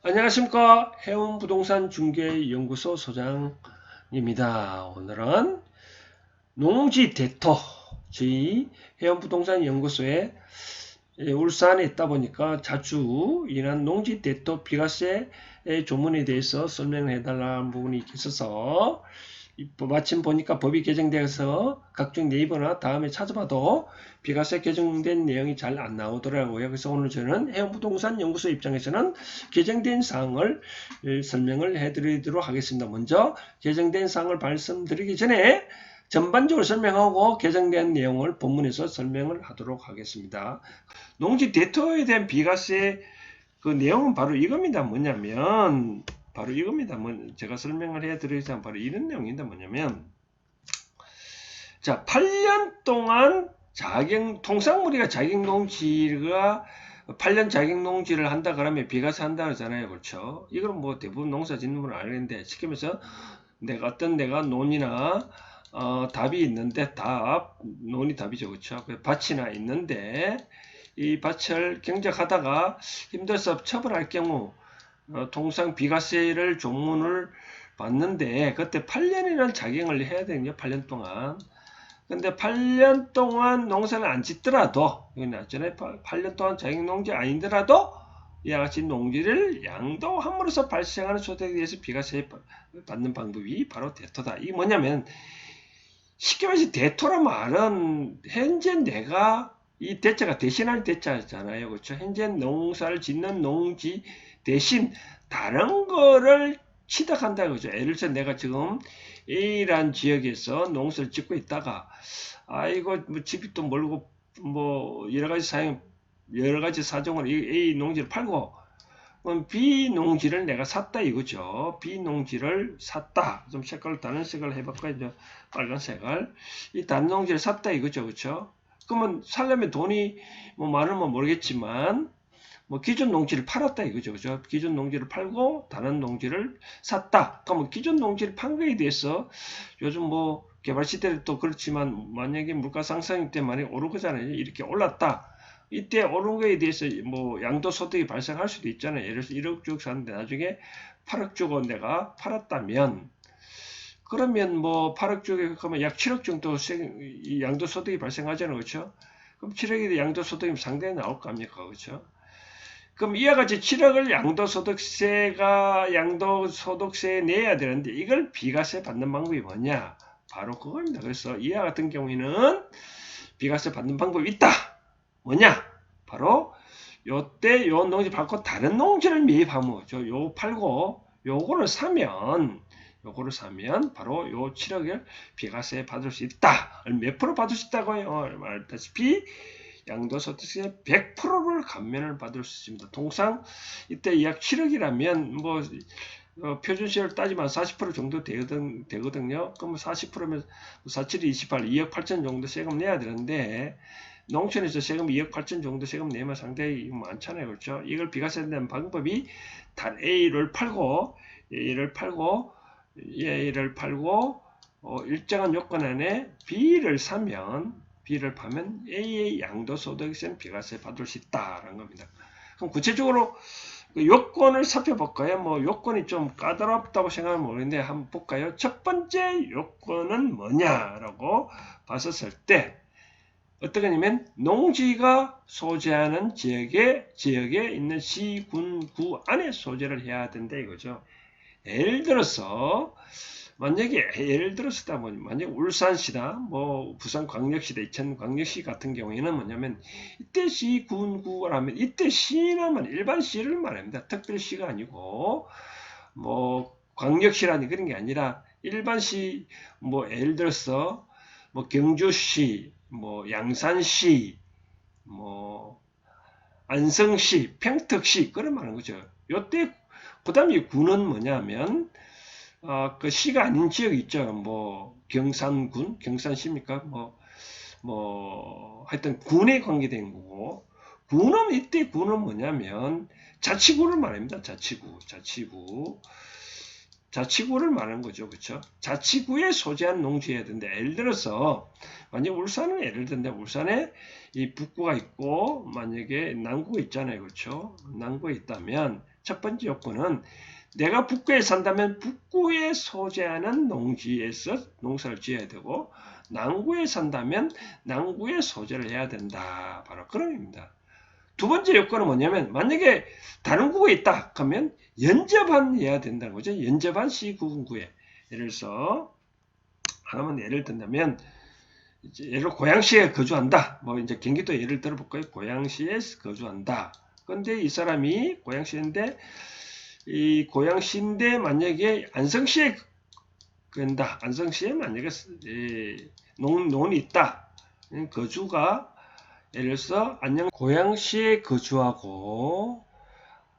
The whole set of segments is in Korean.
안녕하십니까. 해운부동산 중개연구소 소장입니다. 오늘은 농지 대토, 저희 해운부동산 연구소에 울산에 있다 보니까 자주 이런 농지 대토 비과세 조문에 대해서 설명을 해달라는 부분이 있어서 마침 보니까 법이 개정돼서 각종 네이버나 다음에 찾아봐도 비과세 개정된 내용이 잘 안 나오더라고요. 그래서 오늘 저는 해운부동산 연구소 입장에서는 개정된 사항을 설명을 해드리도록 하겠습니다. 먼저 개정된 사항을 말씀드리기 전에 전반적으로 설명하고 개정된 내용을 본문에서 설명을 하도록 하겠습니다. 농지 대토에 대한 비과세 그 내용은 바로 이겁니다. 뭐냐면 바로 이겁니다. 제가 설명을 해드리자면 바로 이런 내용인데 뭐냐면 자 8년 동안 통상 우리가 자격농지가 8년 자격농지를 한다 그러면 비과세 한다 그러잖아요. 그렇죠? 이건 뭐 대부분 농사 짓는 분은 알겠는데 시키면서 내가 논이나 답이 있는데 논이 답이죠. 그렇죠? 밭이나 있는데 이 밭을 경작하다가 힘들어서 처분할 경우 통상 비과세를 조문을 받는데 그때 8년이라는 자격을 해야 되거든요. 8년 동안. 근데 8년 동안 농사를 안 짓더라도 여기 나왔잖아요. 8년 동안 자격농지 아니더라도 이와 같이 농지를 양도함으로써 발생하는 소득에 대해서 비과세 받는 방법이 바로 대토다. 이게 뭐냐면 쉽게 말해서 대토란 말은 현재 내가 이 대자가 대신할 대자잖아요. 그렇죠? 현재 농사를 짓는 농지 대신 다른 거를 취득한다 그죠. 예를 들어 내가 지금 A란 지역에서 농사를 짓고 있다가 아이고 뭐 집이 또 멀고 뭐 여러 가지 사정으로 A 농지를 팔고 그럼 B 농지를 내가 샀다 이거죠. B 농지를 샀다. 좀 색깔을 다른 색깔을 해볼까요? 이제 빨간색을. 이 다른 농지를 샀다 이거죠. 그렇죠? 그러면 살려면 돈이 뭐 많으면 모르겠지만 뭐 기존 농지를 팔았다 이거죠. 그죠? 기존 농지를 팔고 다른 농지를 샀다. 그러면 기존 농지를 판 거에 대해서 요즘 뭐 개발 시대도 또 그렇지만 만약에 물가 상승 때 많이 오르거잖아요. 이렇게 올랐다. 이때 오른 거에 대해서 뭐 양도소득이 발생할 수도 있잖아요. 예를 들어서 1억 주고 샀는데 나중에 8억 주고 내가 팔았다면 그러면 뭐 8억 주고 그러면 약 7억 정도 양도소득이 발생하잖아요. 그렇죠? 그럼 7억이 양도소득이 상당히 나올 거 아닙니까? 그렇죠? 그럼 이와 같이 7억을 양도소득세에 내야 되는데 이걸 비과세 받는 방법이 뭐냐? 바로 그겁니다. 그래서 이와 같은 경우에는 비과세 받는 방법이 있다. 뭐냐? 바로 요때 요 농지 팔고 다른 농지를 매입하면 요 팔고 요거를 사면 바로 요 7억을 비과세 받을 수 있다. 몇 프로 받을 수 있다고요? 말다시피 양도소득세 100%를 감면을 받을 수 있습니다. 통상 이때 약 7억이라면 뭐 표준시를 따지면 40% 정도 되거든요. 그럼 40%면 47, 28, 2억 8천 정도 세금 내야 되는데 농촌에서 세금 2억 8천 정도 세금 내면 상당히 많잖아요. 그렇죠? 이걸 비과세 내는 방법이 단 A를 팔고 일정한 요건 안에 B를 파면 A의 양도소득세는 비과세 받을 수 있다라는 겁니다. 그럼 구체적으로 그 요건을 살펴볼까요? 뭐 요건이 좀 까다롭다고 생각하면 모르겠는데 한번 볼까요? 첫 번째 요건은 뭐냐라고 봤었을 때 어떻게 하냐면 농지가 소재하는 지역에 있는 시, 군, 구 안에 소재를 해야 된다 이거죠. 예를 들어서 예를 들었다 보니 만약 울산시다 뭐 부산광역시다 이천광역시 같은 경우에는 뭐냐면 이때 시, 군, 구라면 이때 시라면 일반 시를 말합니다. 특별시가 아니고 뭐 광역시라니 그런 게 아니라 일반 시 뭐 예를 들어서 뭐 경주시 뭐 양산시 뭐 안성시 평택시 그런 말하는 거죠. 요때 그 다음에 구는 뭐냐면 그 시가 아닌 지역 있죠. 뭐 경산군, 경산시입니까? 하여튼 군에 관계된 거고 군은 뭐냐면 자치구를 말합니다. 자치구. 자치구를 말하는 거죠. 그렇죠? 자치구에 소재한 농지해야 된다. 예를 들어서 만약 울산은 예를 든데 울산에 이 북구가 있고 만약에 남구가 있잖아요. 그렇죠? 남구에 있다면 첫 번째 요건은 내가 북구에 산다면 북구에 소재하는 농지에서 농사를 지어야 되고 남구에 산다면 남구에 소재를 해야 된다. 바로 그런 의미입니다. 두 번째 요건은 뭐냐면 만약에 다른 구가 있다 그러면 연접한 해야 된다는 거죠. 연접한 시군구에 예를 들어서 하나만 예를 든다면 이제 예를 들어 고양시에 거주한다. 뭐 이제 경기도 예를 들어볼까요? 고양시에 거주한다. 그런데 이 사람이 고양시인데 이 고양시인데 만약에 안성시에 간다. 안성시에 만약에 논이 있다. 거주가 예를 들어서 안녕 고양시에 거주하고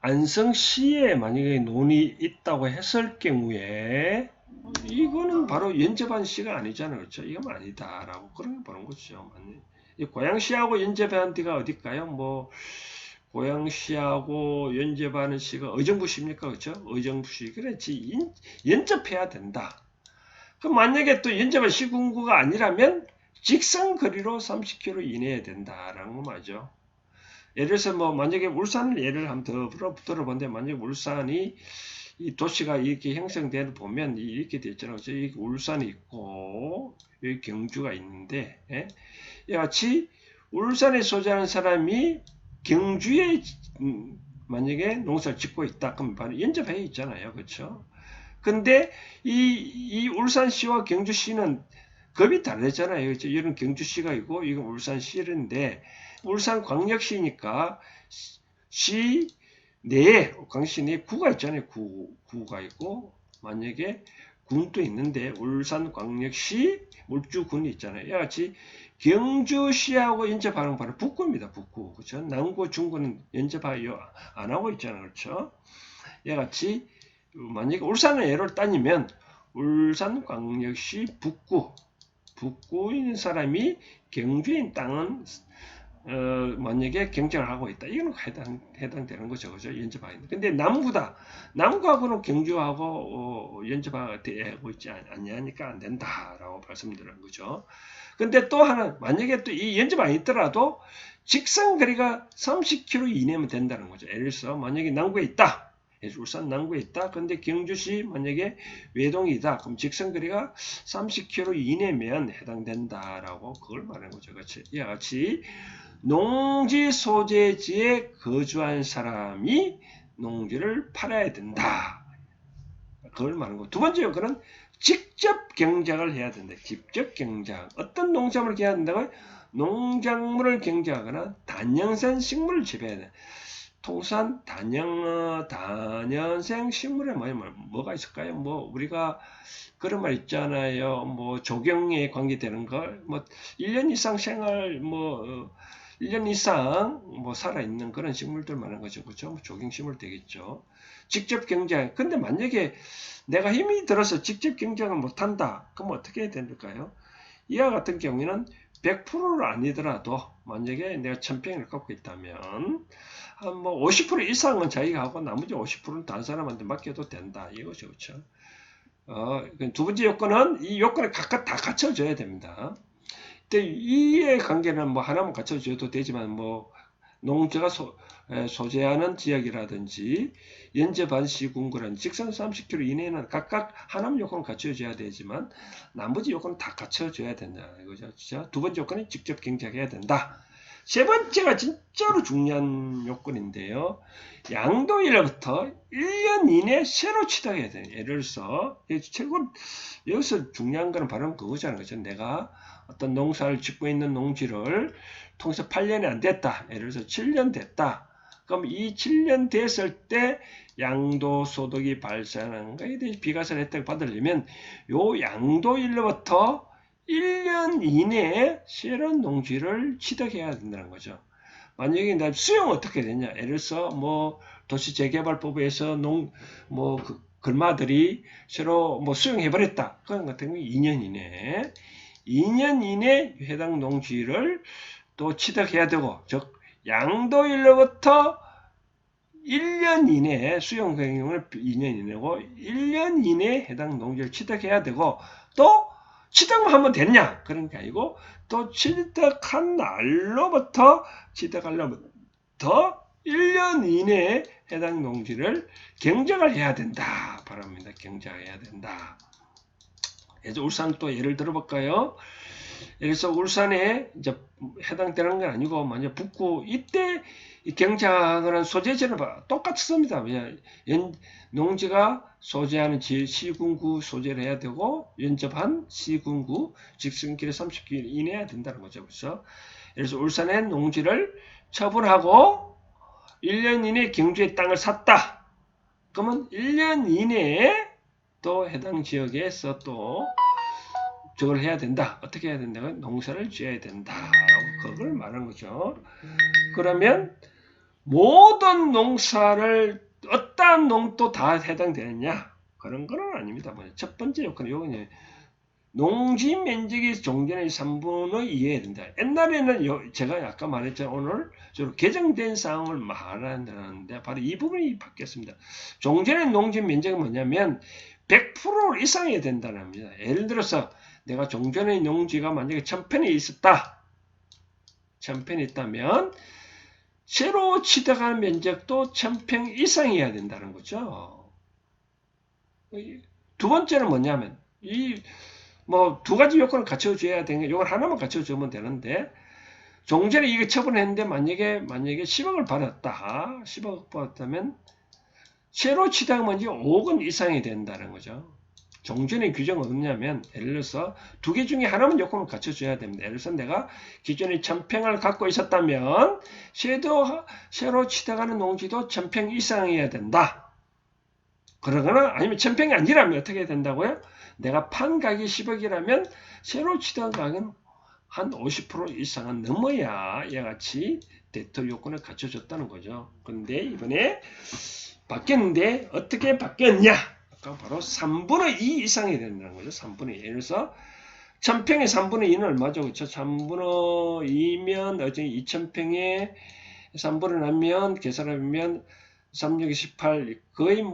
안성시에 만약에 논이 있다고 했을 경우에 이거는 바로 연접한 시가 아니잖아요. 그렇죠? 이건 아니다라고 그런 거 보는 거죠. 고양시하고 연접한 데가 어딜까요? 뭐 고양시하고 연접하는 시가 의정부시입니까? 그렇죠? 의정부시. 그렇지. 연접해야 된다. 그럼 만약에 또 연접한 시군구가 아니라면 직선 거리로 30km 이내에 된다라는 거 맞죠? 예를 들어서 뭐 만약에 울산을 예를 한번 더 들어본데 만약에 울산이 이 도시가 이렇게 형성되는 보면 이렇게 되어 있잖아요. 여기 울산이 있고 여기 경주가 있는데 예? 이와 같이 울산에 소재하는 사람이 경주에 만약에 농사를 짓고 있다 그러면 바로 연접해 있잖아요. 그렇죠? 근데 이 울산시와 경주시는 급이 다르잖아요. 그렇죠? 이런 경주시가 있고 이건 울산시인데 울산광역시니까 시 내에 광시 내에 구가 있잖아요. 구가 있고 만약에 군도 있는데 울산광역시 울주군이 있잖아요. 이와 같이 경주시하고 연접하는 바로 북구입니다. 북구. 그렇죠? 남구, 중구는 연접하여 안 하고 있잖아요. 그렇죠? 이와 같이 만약에 울산의 예를 따지면 울산광역시 북구에 있는 사람이 경주에 있는 땅은 만약에 경쟁을 하고 있다. 이거는 해당되는 거죠. 그죠? 연접하는. 근데 남구다. 남구하고는 경주하고 연접하고 있지 않냐니까 안 된다라고 말씀드리는 거죠. 근데 또 하나, 만약에 또 이 연접 안 있더라도 직선 거리가 30km 이내면 된다는 거죠. 예를 들어서 만약에 남구에 있다. 울산 남구에 있다. 근데 경주시 만약에 외동이다. 그럼 직선거리가 30km 이내면 해당된다라고 그걸 말하는 거죠. 그렇지? 이와 같이 농지 소재지에 거주한 사람이 농지를 팔아야 된다. 그걸 말하는 거. 두 번째 요건은 직접 경작을 해야 된다. 직접 경작. 어떤 농작물을 해야 된다고요? 농작물을 경작하거나 단연생 식물을 재배해야 된다. 통산 단연생 식물에 뭐가 있을까요? 뭐 우리가 그런 말 있잖아요. 뭐 조경에 관계되는 걸 뭐 1년 이상 생활 1년 이상 살아 있는 그런 식물들 말하는 거죠. 그렇죠? 뭐 조경식물 되겠죠. 직접 경작. 근데 만약에 내가 힘이 들어서 직접 경작을 못 한다. 그럼 어떻게 해야 될까요? 이와 같은 경우에는 100%는 아니더라도 만약에 내가 1000평을 갖고 있다면 한 뭐 50% 이상은 자기가 하고 나머지 50%는 다른 사람한테 맡겨도 된다. 이거죠. 그렇죠? 두 번째 요건은 이 요건을 각각 다 갖춰줘야 됩니다. 근데 이의 관계는 뭐 하나만 갖춰줘도 되지만 뭐 농지가 소재하는 지역이라든지 연접한 시군구라는 직선 30km 이내에는 각각 하나만 요건을 갖춰줘야 되지만 나머지 요건은 다 갖춰줘야 된다. 이거죠. 두 번째 요건은 직접 경작해야 된다. 세 번째가 진짜로 중요한 요건인데요. 양도일로부터 1년 이내 새로 취득해야 돼요. 예를 들어서 여기서 중요한 거는 바로 그거잖아요. 그죠? 내가 어떤 농사를 짓고 있는 농지를 통해서 8년이 안 됐다. 예를 들어서 7년 됐다. 그럼 이 7년 됐을 때 양도소득이 발생하는 거에 대해 비과세 혜택을 받으려면 요 양도일로부터 1년 이내에 새로운 농지를 취득해야 된다는 거죠. 만약에 나 수용 어떻게 되냐? 예를 들어서 뭐 도시재개발법에서 글마들이 새로 수용해버렸다. 그런 같은 경우 2년 이내에 해당 농지를 또 취득해야 되고, 즉 양도일로부터 1년 이내에 수용 경영을 2년 이내고 1년 이내에 해당 농지를 취득해야 되고 또 취득만 하면 됐냐? 그런 게 아니고 또 취득한 날로부터 취득하려부터 1년 이내에 해당 농지를 경작을 해야 된다. 바랍니다. 경작해야 된다. 그래서 울산 또 예를 들어볼까요? 그래서 울산에 이제 해당되는 건 아니고 만약 북구 이때 경작을 한 소재지는 똑같습니다. 농지가 소재하는 시군구 소재를 해야 되고 연접한 시군구 직선길에 30km 이내야 된다는 거죠. 그래서 울산의 농지를 처분하고 1년 이내에 경주의 땅을 샀다. 그러면 1년 이내에 또 해당 지역에서 또 저걸 해야 된다. 어떻게 해야 된다면 농사를 지어야 된다라고 그걸 말하는 거죠. 그러면 모든 농사를 어떠한 농도 다 해당되느냐? 그런 건 아닙니다. 첫 번째 요건은 요거는 농지 면적이 종전의 3분의 2해야 된다. 옛날에는 제가 아까 말했죠. 오늘 개정된 사항을 말하는데 바로 이 부분이 바뀌었습니다. 종전의 농지 면적은 뭐냐면 100% 이상해야 된다는 겁니다. 예를 들어서 내가 종전의 농지가 만약에 1000평이 있었다. 1000평이 있다면 새로 취득한 면적도 1000평 이상이어야 된다는 거죠. 두 번째는 뭐냐면 두 가지 요건을 갖춰줘야 되는 게 요건 하나만 갖춰주면 되는데 종전에 이게 처분했는데 만약에 10억을 받았다. 10억 받았다면 새로 취득한 면적이 5억 이상이 된다는 거죠. 종전의 규정은 없냐면 예를 들어서 두 개 중에 하나만 요건을 갖춰줘야 됩니다. 예를 들어서 내가 기존에 1000평을 갖고 있었다면 새로 취득하는 농지도 1000평 이상이어야 된다. 그러거나 아니면 1000평이 아니라면 어떻게 해야 된다고요? 내가 판 가격이 10억이라면 새로 취득한 가격은 한 50% 이상은 넘어야 이같이 대토 요건을 갖춰줬다는 거죠. 그런데 이번에 바뀌었는데 어떻게 바뀌었냐? 바로 3분의 2 이상이 된다는 거죠. 3분의 2. 예를 들어서 1000평에 3분의 2는 얼마죠? 그렇죠? 3분의 2면 어제 2000평에 3분의 나면 계산하면 36, 18 거의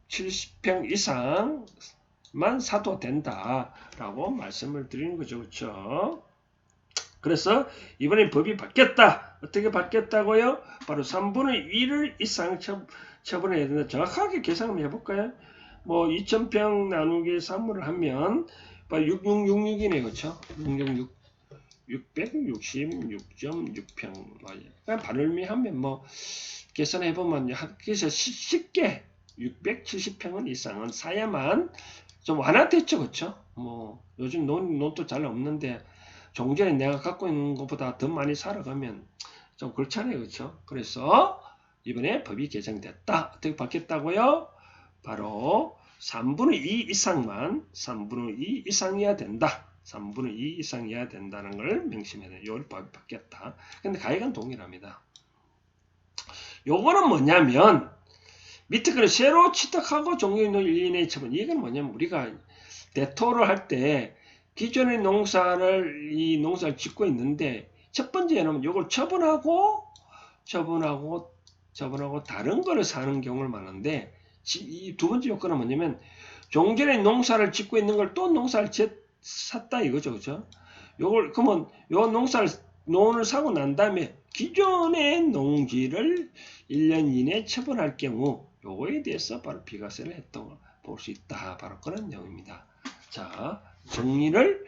670평 이상만 사도 된다라고 말씀을 드리는 거죠. 그렇죠? 그래서 이번에 법이 바뀌었다. 어떻게 바뀌었다고요? 바로 3분의 1을 이상 처분해야 된다. 정확하게 계산을 해볼까요? 2000평 나누기 3을 하면 6666이네. 그렇죠? 666.6평. 그냥 반을미하면 계산해보면 그래서 쉽게 670평은 이상은 사야만 좀 완화됐죠. 그렇죠? 요즘 논도 잘 없는데 종전에 내가 갖고 있는 것보다 더 많이 살아가면 좀 그렇잖아요. 그렇죠? 그래서 이번에 법이 개정됐다. 어떻게 바뀌었다고요? 바로 3분의 2 이상만 3분의 2 이상이어야 된다. 3분의 2 이상이어야 된다는 걸 명심해야 돼요. 요 법이 바뀌었다. 근데 가액은 동일합니다. 요거는 뭐냐면 밑에 거는 새로 취득하고 종료인도 1년 이내에 처분. 이건 뭐냐면 우리가 대토를 할 때 기존의 농사를 짓고 있는데 첫 번째는 이걸 처분하고 다른 거를 사는 경우를 말하는데 이 두 번째 요건은 뭐냐면 종전에 농사를 짓고 있는 걸 또 농사를 샀다 이거죠. 그죠? 그러면 요 논을 사고 난 다음에 기존의 농지를 1년 이내에 처분할 경우 요거에 대해서 바로 비과세를 했다고 볼 수 있다. 바로 그런 내용입니다. 자, 정리를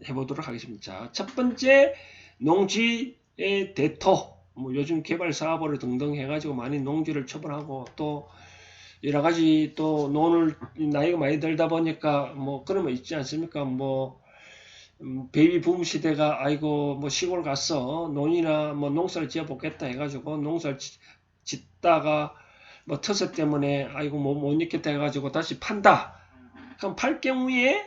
해보도록 하겠습니다. 자, 첫 번째 농지의 대토, 요즘 개발 사업으로 등등 해가지고 많이 농지를 처분하고 또 여러 가지 또 논을 나이가 많이 들다 보니까 그런 거 있지 않습니까? 베이비 붐 시대가 아이고 시골 가서 논이나 농사를 지어 보겠다 해가지고 농사를 짓다가 터세 때문에 아이고 못 있겠다 해가지고 다시 판다. 그럼 팔 경우에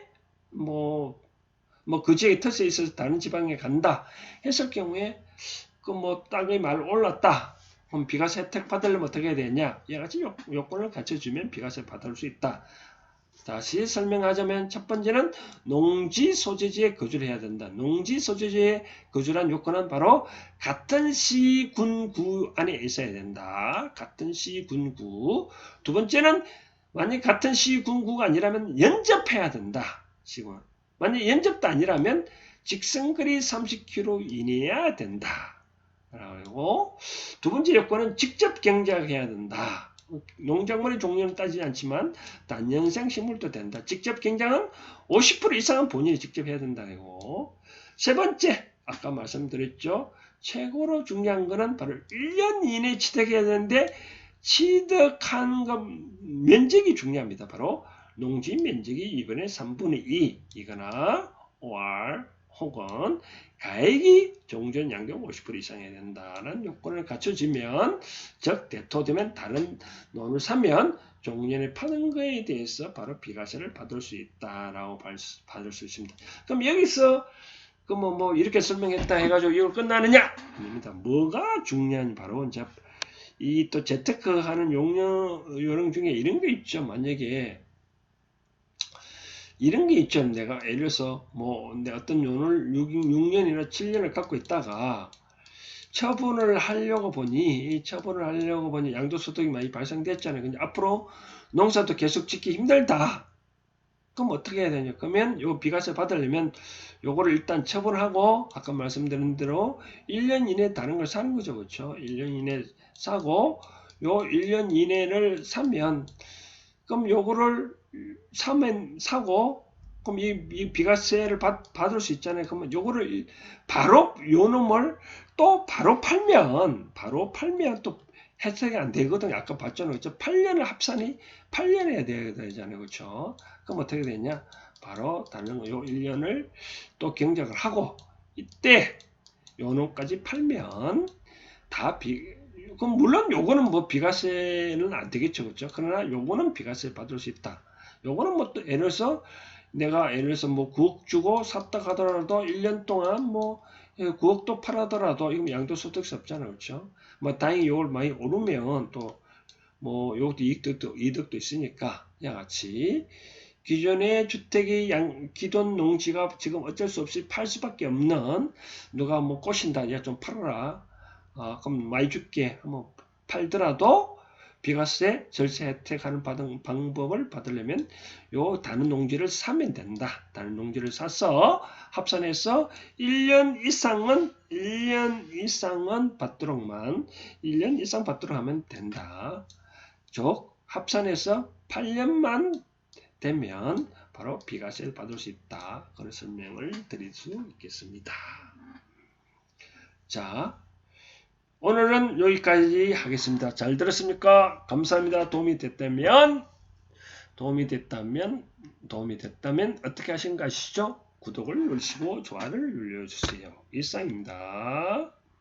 그 지역에 터세 있어서 다른 지방에 간다 했을 경우에 땅이 말 올랐다. 그럼 비과세 혜택 받으려면 어떻게 해야 되냐? 여러 가지 요건을 갖춰주면 비과세 받을 수 있다. 다시 설명하자면 첫 번째는 농지 소재지에 거주를 해야 된다. 농지 소재지에 거주란 요건은 바로 같은 시, 군, 구 안에 있어야 된다. 같은 시, 군, 구. 두 번째는 만약 같은 시, 군, 구가 아니라면 연접해야 된다. 시군. 만약 연접도 아니라면 직선거리 30km 이내여야 된다. 라고. 두 번째 요건은 직접 경작해야 된다. 농작물의 종류는 따지지 않지만 단연생 식물도 된다. 직접 경작은 50% 이상은 본인이 직접 해야 된다고. 세 번째, 아까 말씀드렸죠. 최고로 중요한 거는 바로 1년 이내에 취득해야 되는데 취득한 것 면적이 중요합니다. 바로 농지 면적이 2분의 3분의 2 이거나 or 혹은 가액이 종전 양경 50% 이상 해야 된다는 요건을 갖춰지면, 즉 대토되면 다른 논을 사면 종전에 파는 거에 대해서 바로 비과세를 받을 수 있다라고 받을 수 있습니다. 그럼 여기서 뭐 이렇게 설명했다 해가지고 이걸 끝나느냐? 아닙니다. 뭐가 중요한 바로 이제 이 또 재테크 하는 요령 중에 이런 게 있죠. 만약에 이런 게 있죠. 내가 예를 들어서 내 어떤 용을 6년이나 7년을 갖고 있다가 처분을 하려고 보니 양도소득이 많이 발생됐잖아요. 근데 앞으로 농사도 계속 짓기 힘들다. 그럼 어떻게 해야 되냐? 그러면 요 비과세 받으려면 요거를 일단 처분하고 아까 말씀드린 대로 1년 이내에 다른 걸 사는 거죠. 그렇죠? 1년 이내에 사고 요 1년 이내를 사면 그럼 요거를 사고 그럼 이 비과세를 받을 수 있잖아요. 그러면 요거를 바로 요 놈을 또 바로 팔면 또 혜택이 안 되거든요. 아까 봤잖아요. 그렇죠? 8년을 합산이 8년 해야 되잖아요. 그렇죠? 그럼 어떻게 되냐? 바로 다른 요 1년을 또 경작을 하고 이때 요 놈까지 팔면 다 그럼 물론 요거는 뭐 비과세는 안 되겠죠. 그렇죠? 그러나 요거는 비과세 받을 수 있다. 요거는 뭐 또 예를 들어서 내가 예를 들어서 뭐 9억 주고 샀다 하더라도 1년 동안 뭐 9억도 팔아더라도 이건 양도소득세 없잖아요. 그렇죠? 뭐 다행히 요걸 많이 오르면 또 뭐 요것도 이득도 있으니까 양같이 기존의 주택의 기존 농지가 지금 어쩔 수 없이 팔 수밖에 없는 누가 뭐 꼬신다. 야 좀 팔아라. 그럼 많이 줄게. 한번 팔더라도 비과세 절세 혜택하는 방법을 받으려면 요 다른 농지를 사면 된다. 다른 농지를 사서 합산해서 1년 이상은 받도록만 1년 이상 받도록 하면 된다. 즉 합산해서 8년만 되면 바로 비과세를 받을 수 있다. 그런 설명을 드릴 수 있겠습니다. 자, 오늘은 여기까지 하겠습니다. 잘 들었습니까? 감사합니다. 도움이 됐다면 어떻게 하신가 아시죠? 구독을 누르시고 좋아요를 눌러주세요. 이상입니다.